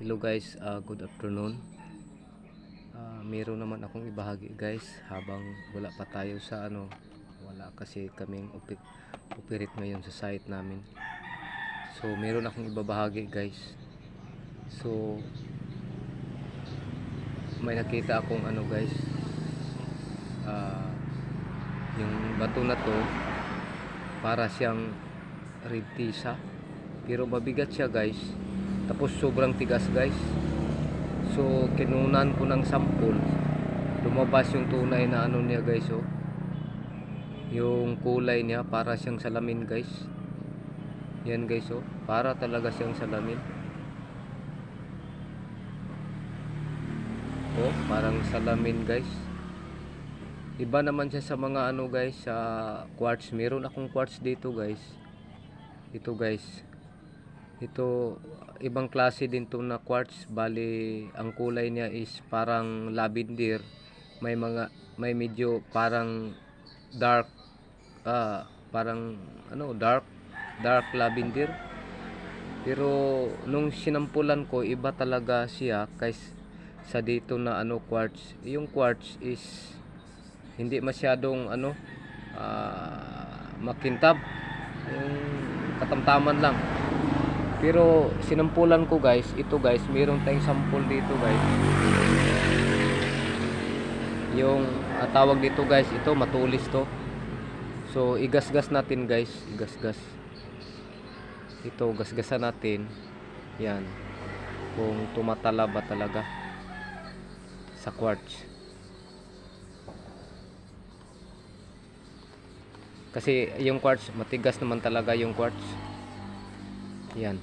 Hello guys, good afternoon. Meron naman akong ibahagi guys habang wala pa tayo sa wala kasi kaming operate ngayon sa site namin. So meron akong ibabahagi guys. So may nakita akong guys, yung bato na to para siyang red tisa pero mabigat siya guys, tapos sobrang tigas guys. So kinunan ko ng sample, lumabas yung tunay na niya guys. Oh, yung kulay niya para siyang salamin guys. Yan guys, oh, para talaga siyang salamin. Oh, parang salamin guys. Iba naman siya sa mga guys, sa quartz. Meron akong quartz dito guys. Ito guys, ito ibang klase din to na quartz. Bali ang kulay niya is parang lavender, may medyo parang dark, parang dark lavender. Pero nung sinampulan ko, iba talaga siya kaysa sa dito na quartz. Yung quartz is hindi masyadong makintab, yung katamtaman lang. Pero sinampulan ko guys, ito guys, mayroon tayong sample dito guys. Yung tawag dito guys, ito matulis to. So igasgas natin guys, igasgas. Ito gasgasan natin. Yan. Kung tumatala ba talaga sa quartz. Kasi yung quartz matigas naman talaga yung quartz. Yan.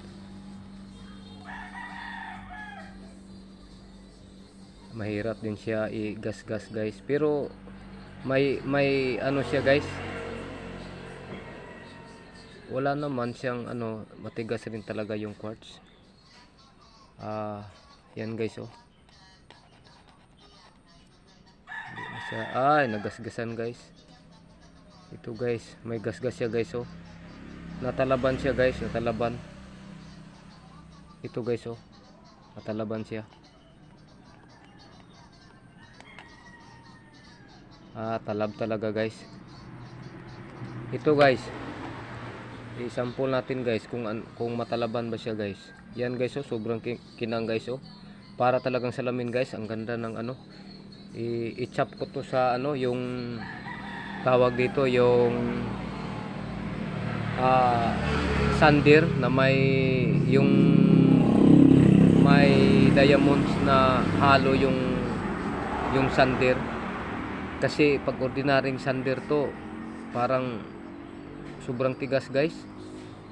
Mahirap din siya i-gasgas guys, pero may siya guys, wala naman siyang matigas rin talaga yung quartz. Yan guys, oh. Hindi na siya, nagasgasan guys. Ito guys, may gasgas siya guys, oh. Natalaban siya guys, natalaban. Ito guys, oh, natalaban siya. Talab talaga guys. Ito guys, i-sample natin guys kung matalaban ba siya guys. Yan guys, oh, sobrang kinang guys, oh. Para talagang salamin guys. Ang ganda ng i-chop ko to sa yung tawag dito, yung sander na may diamonds na halo yung sander. Kasi pag ordinaryong sander to, parang sobrang tigas guys.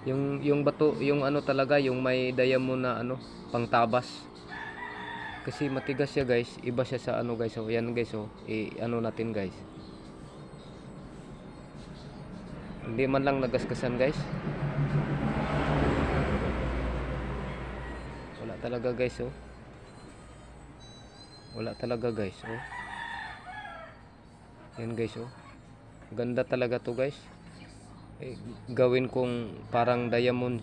Yung bato, yung talaga, yung may diamond na pangtabas. Kasi matigas siya guys. Iba siya sa guys. So yan guys, oh, natin guys. Hindi man lang nagasgasan guys. Wala talaga guys, oh. Wala talaga guys, oh. Yan guys, oh. Ganda talaga to guys. Gawin kong parang diamond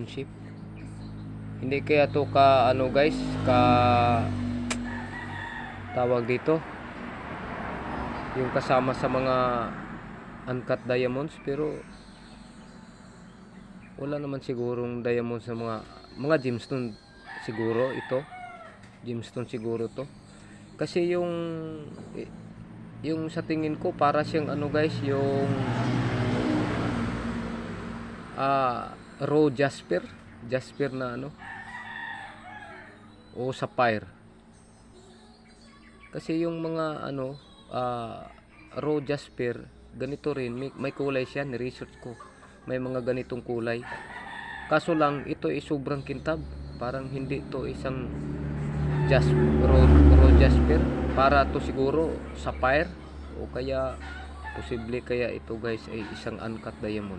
shape. Hindi kaya to ka guys, ka tawag dito, yung kasama sa mga uncut diamonds, pero wala naman sigurong diamond sa mga gemstone siguro ito. Gemstone siguro to. Kasi yung sa tingin ko para siyang guys, yung raw jasper na o sapphire. Kasi yung mga raw jasper ganito rin, may kulay siya, ni-research ko. May mga ganitong kulay. Kaso lang ito ay sobrang kintab. Parang hindi to isang raw jasper. Para to siguro sapphire, o kaya posible kaya ito guys ay isang uncut diamond.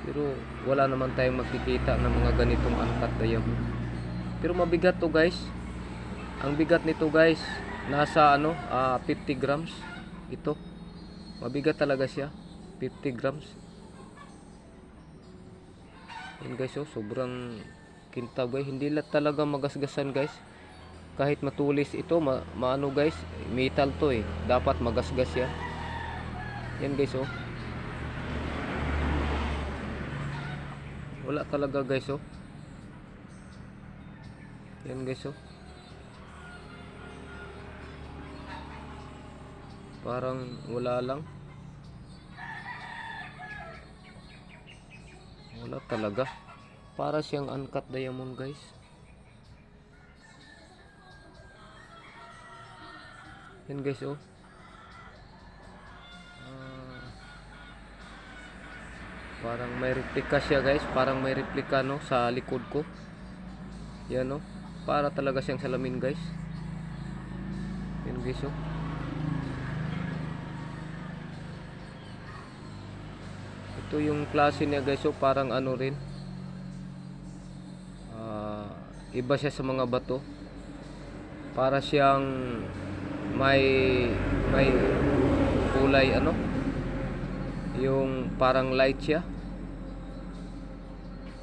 Pero wala naman tayong makikita ng mga ganitong uncut diamond. Pero mabigat to guys. Ang bigat nito guys, nasa 50 grams. Ito, mabigat talaga siya, 50 grams. Yan guys, oh, sobrang kintab guys. Hindi talaga magasgasan guys. Kahit matulis ito, maano guys, metal to eh. Dapat magasgas yan. Yan guys oh. Wala talaga guys oh. Yan guys oh. Parang wala lang. Wala talaga. Para siyang uncut diamond guys. Yan guys oh. Parang may replika siya guys. Parang may replika no sa likod ko. Yan no. Para talaga siyang salamin guys. Yan guys oh. Ito yung klase niya guys oh. Parang ano rin. Iba siya sa mga bato. Para siyang may kulay ano. Yung parang light siya.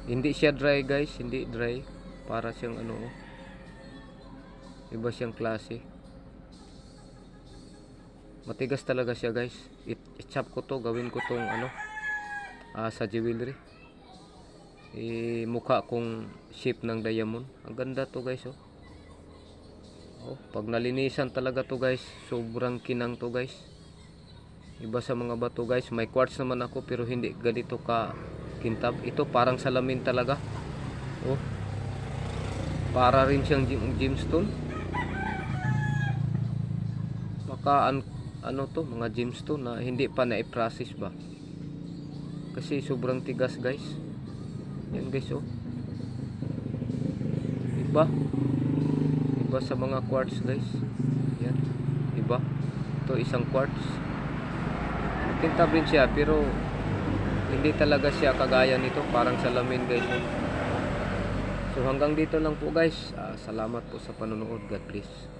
Hindi siya dry guys. Hindi dry. Para siyang ano. Iba siyang klase. Matigas talaga siya guys. I-chop ko to. Gawin ko tong ano. Sa jewelry. Mukha kong shape ng diamond. Ang ganda to guys oh. Pag nalinisan talaga to guys, sobrang kinang to guys. Iba sa mga bato guys. May quartz naman ako pero hindi ganito ka kintab. Ito parang salamin talaga. Oh. Para rin siyang gemstone. Baka ano to, mga gemstone na hindi pa na-process ba. Kasi sobrang tigas guys. Yan guys oh. Iba sa mga quartz guys. Yan. Iba. Ito isang quartz. Kintab rin siya pero hindi talaga siya kagaya nito. Parang salamin guys oh. So hanggang dito lang po guys. Salamat po sa panonood. God bless.